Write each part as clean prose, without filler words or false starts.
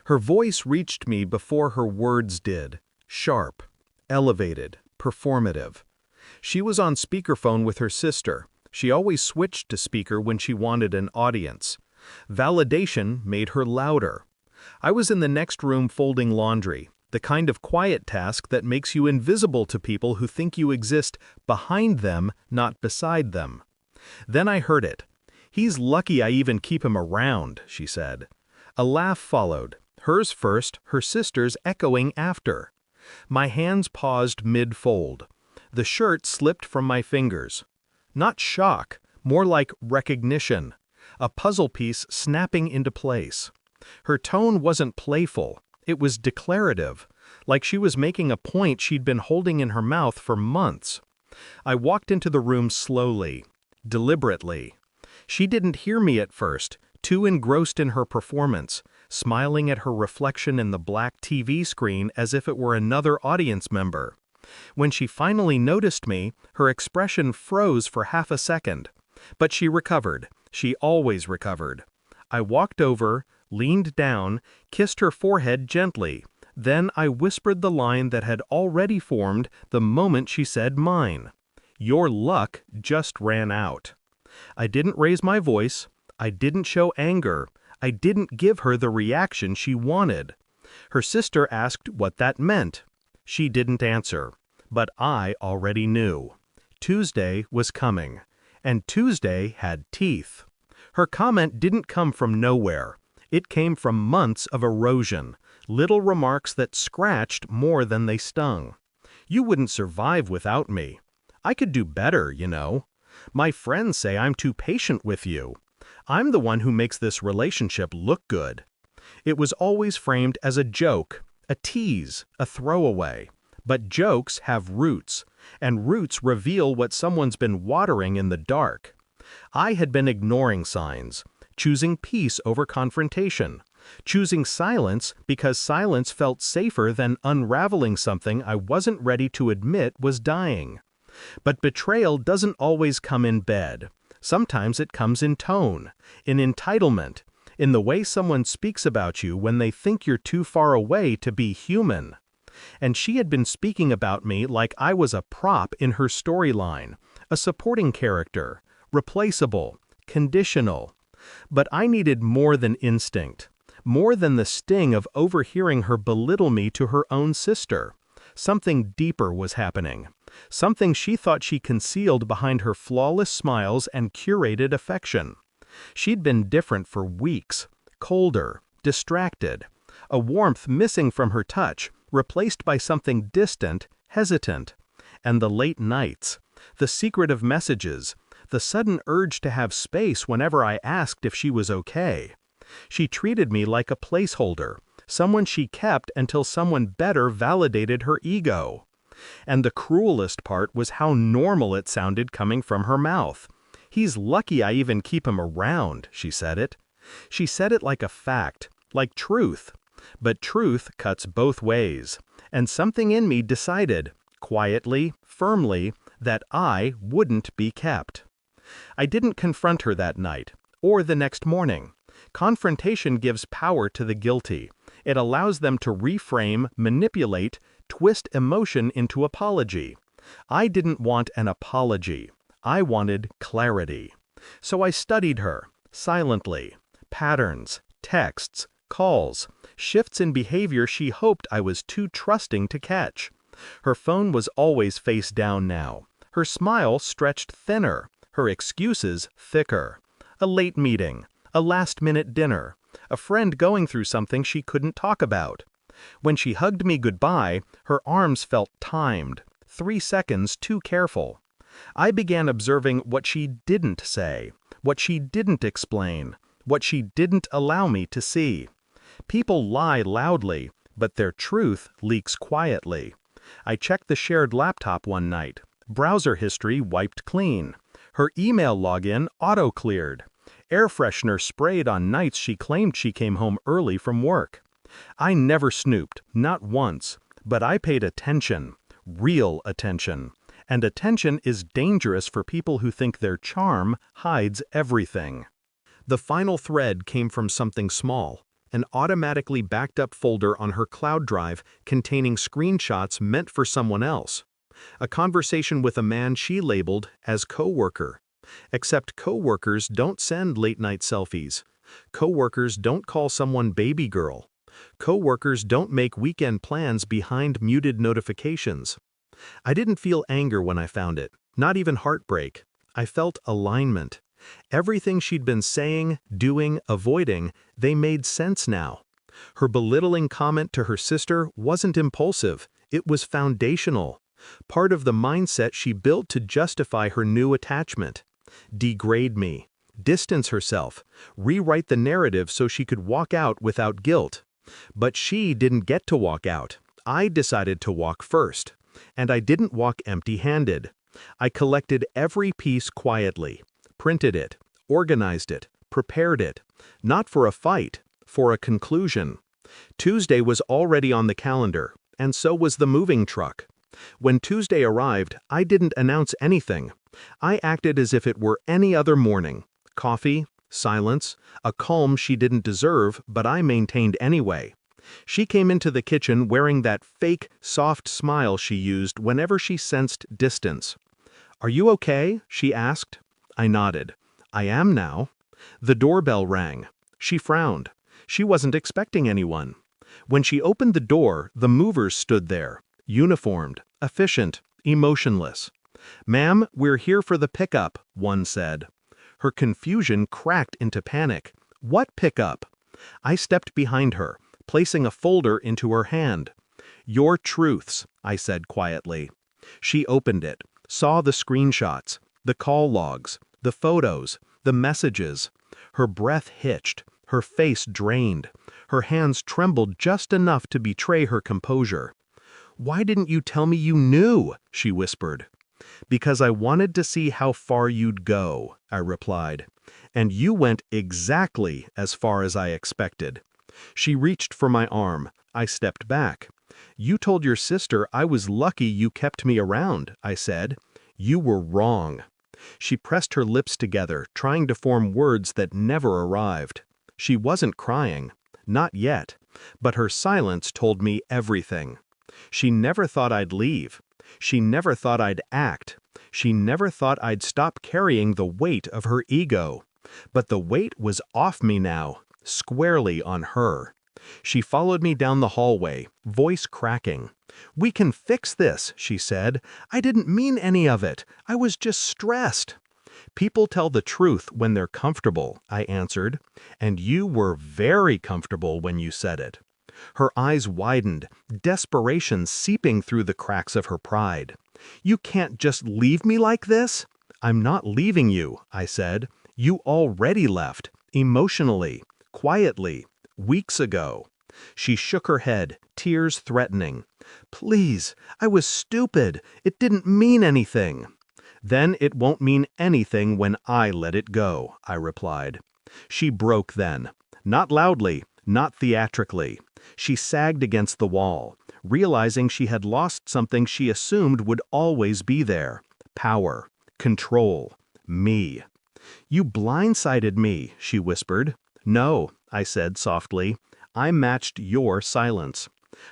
Her voice reached me before her words did. Sharp, elevated, performative. She was on speakerphone with her sister. She always switched to speaker when she wanted an audience. Validation made her louder. I was in the next room folding laundry, the kind of quiet task that makes you invisible to people who think you exist behind them, not beside them. Then I heard it. "He's lucky I even keep him around," she said. A laugh followed, hers first, her sister's echoing after. My hands paused mid-fold. The shirt slipped from my fingers. Not shock, more like recognition. A puzzle piece snapping into place. Her tone wasn't playful, it was declarative, like she was making a point she'd been holding in her mouth for months. I walked into the room slowly, deliberately. She didn't hear me at first, too engrossed in her performance, smiling at her reflection in the black TV screen as if it were another audience member. When she finally noticed me, her expression froze for half a second. But she recovered. She always recovered. I walked over, leaned down, kissed her forehead gently. Then I whispered the line that had already formed the moment she said mine. "Your luck just ran out." I didn't raise my voice. I didn't show anger. I didn't give her the reaction she wanted. Her sister asked what that meant. She didn't answer. But I already knew. Tuesday was coming. And Tuesday had teeth. Her comment didn't come from nowhere. It came from months of erosion, little remarks that scratched more than they stung. "You wouldn't survive without me. I could do better, you know. My friends say I'm too patient with you. I'm the one who makes this relationship look good." It was always framed as a joke, a tease, a throwaway. But jokes have roots, and roots reveal what someone's been watering in the dark. I had been ignoring signs, choosing peace over confrontation, choosing silence because silence felt safer than unraveling something I wasn't ready to admit was dying. But betrayal doesn't always come in bed. Sometimes it comes in tone, in entitlement, in the way someone speaks about you when they think you're too far away to be human. And she had been speaking about me like I was a prop in her storyline, a supporting character, replaceable, conditional. But I needed more than instinct, more than the sting of overhearing her belittle me to her own sister. Something deeper was happening, something she thought she concealed behind her flawless smiles and curated affection. She'd been different for weeks, colder, distracted, a warmth missing from her touch, replaced by something distant, hesitant. And the late nights, the secretive messages, the sudden urge to have space whenever I asked if she was okay. She treated me like a placeholder, someone she kept until someone better validated her ego. And the cruelest part was how normal it sounded coming from her mouth. "He's lucky I even keep him around," she said it. She said it like a fact, like truth. But truth cuts both ways, and something in me decided, quietly, firmly, that I wouldn't be kept. I didn't confront her that night, or the next morning. Confrontation gives power to the guilty. It allows them to reframe, manipulate, twist emotion into apology. I didn't want an apology. I wanted clarity. So I studied her, silently. Patterns, texts, calls, shifts in behavior she hoped I was too trusting to catch. Her phone was always face down now. Her smile stretched thinner, her excuses thicker. A late meeting, a last-minute dinner, a friend going through something she couldn't talk about. When she hugged me goodbye, her arms felt timed, 3 seconds too careful. I began observing what she didn't say, what she didn't explain, what she didn't allow me to see. People lie loudly, but their truth leaks quietly. I checked the shared laptop one night. Browser history wiped clean. Her email login auto-cleared. Air freshener sprayed on nights she claimed she came home early from work. I never snooped, not once, but I paid attention, real attention. And attention is dangerous for people who think their charm hides everything. The final thread came from something small, an automatically backed up folder on her cloud drive containing screenshots meant for someone else. A conversation with a man she labeled as coworker. Except coworkers don't send late-night selfies. Coworkers don't call someone baby girl. Coworkers don't make weekend plans behind muted notifications. I didn't feel anger when I found it, not even heartbreak. I felt alignment. Everything she'd been saying, doing, avoiding, they made sense now. Her belittling comment to her sister wasn't impulsive, it was foundational. Part of the mindset she built to justify her new attachment. Degrade me, distance herself, rewrite the narrative so she could walk out without guilt. But she didn't get to walk out. I decided to walk first. And I didn't walk empty-handed. I collected every piece quietly, printed it, organized it, prepared it. Not for a fight, for a conclusion. Tuesday was already on the calendar, and so was the moving truck. When Tuesday arrived, I didn't announce anything. I acted as if it were any other morning. Coffee, silence, a calm she didn't deserve, but I maintained anyway. She came into the kitchen wearing that fake, soft smile she used whenever she sensed distance. "Are you okay?" she asked. I nodded. "I am now." The doorbell rang. She frowned. She wasn't expecting anyone. When she opened the door, the movers stood there. Uniformed, efficient, emotionless. "Ma'am, we're here for the pickup," one said. Her confusion cracked into panic. What pickup? I stepped behind her, placing a folder into her hand. "Your truths," I said quietly. She opened it, saw the screenshots, the call logs, the photos, the messages. Her breath hitched, her face drained. Her hands trembled just enough to betray her composure. "Why didn't you tell me you knew?" she whispered. "Because I wanted to see how far you'd go," I replied. "And you went exactly as far as I expected." She reached for my arm. I stepped back. "You told your sister I was lucky you kept me around," I said. "You were wrong." She pressed her lips together, trying to form words that never arrived. She wasn't crying. Not yet. But her silence told me everything. She never thought I'd leave. She never thought I'd act. She never thought I'd stop carrying the weight of her ego. But the weight was off me now, squarely on her. She followed me down the hallway, voice cracking. "We can fix this," she said. "I didn't mean any of it. I was just stressed." "People tell the truth when they're comfortable," I answered. "And you were very comfortable when you said it." Her eyes widened, desperation seeping through the cracks of her pride. "You can't just leave me like this." "I'm not leaving you," I said. "You already left, emotionally, quietly, weeks ago." She shook her head, tears threatening. "Please, I was stupid. It didn't mean anything." "Then it won't mean anything when I let it go," I replied. She broke then. Not loudly, not theatrically. She sagged against the wall, realizing she had lost something she assumed would always be there. Power, control, me. "You blindsided me," she whispered. "No," I said softly. "I matched your silence."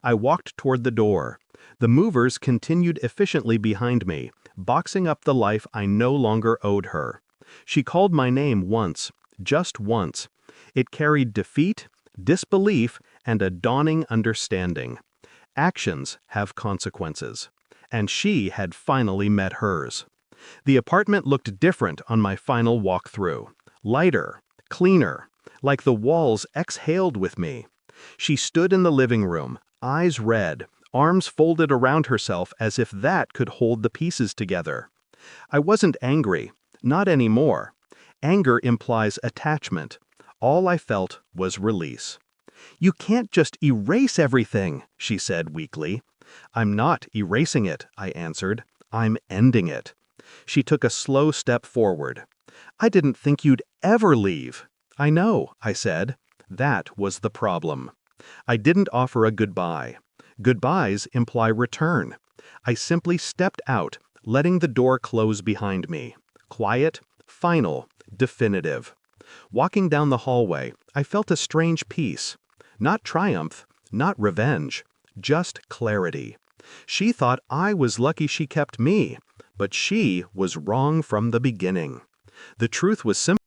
I walked toward the door. The movers continued efficiently behind me, boxing up the life I no longer owed her. She called my name once, just once. It carried defeat, disbelief, and a dawning understanding. Actions have consequences. And she had finally met hers. The apartment looked different on my final walk-through. Lighter, cleaner, like the walls exhaled with me. She stood in the living room, eyes red, arms folded around herself as if that could hold the pieces together. I wasn't angry, not anymore. Anger implies attachment. All I felt was release. "You can't just erase everything," she said weakly. "I'm not erasing it," I answered. "I'm ending it." She took a slow step forward. "I didn't think you'd ever leave." "I know," I said. That was the problem. I didn't offer a goodbye. Goodbyes imply return. I simply stepped out, letting the door close behind me. Quiet, final, definitive. Walking down the hallway, I felt a strange peace. Not triumph, not revenge, just clarity. She thought I was lucky she kept me, but she was wrong from the beginning. The truth was simple.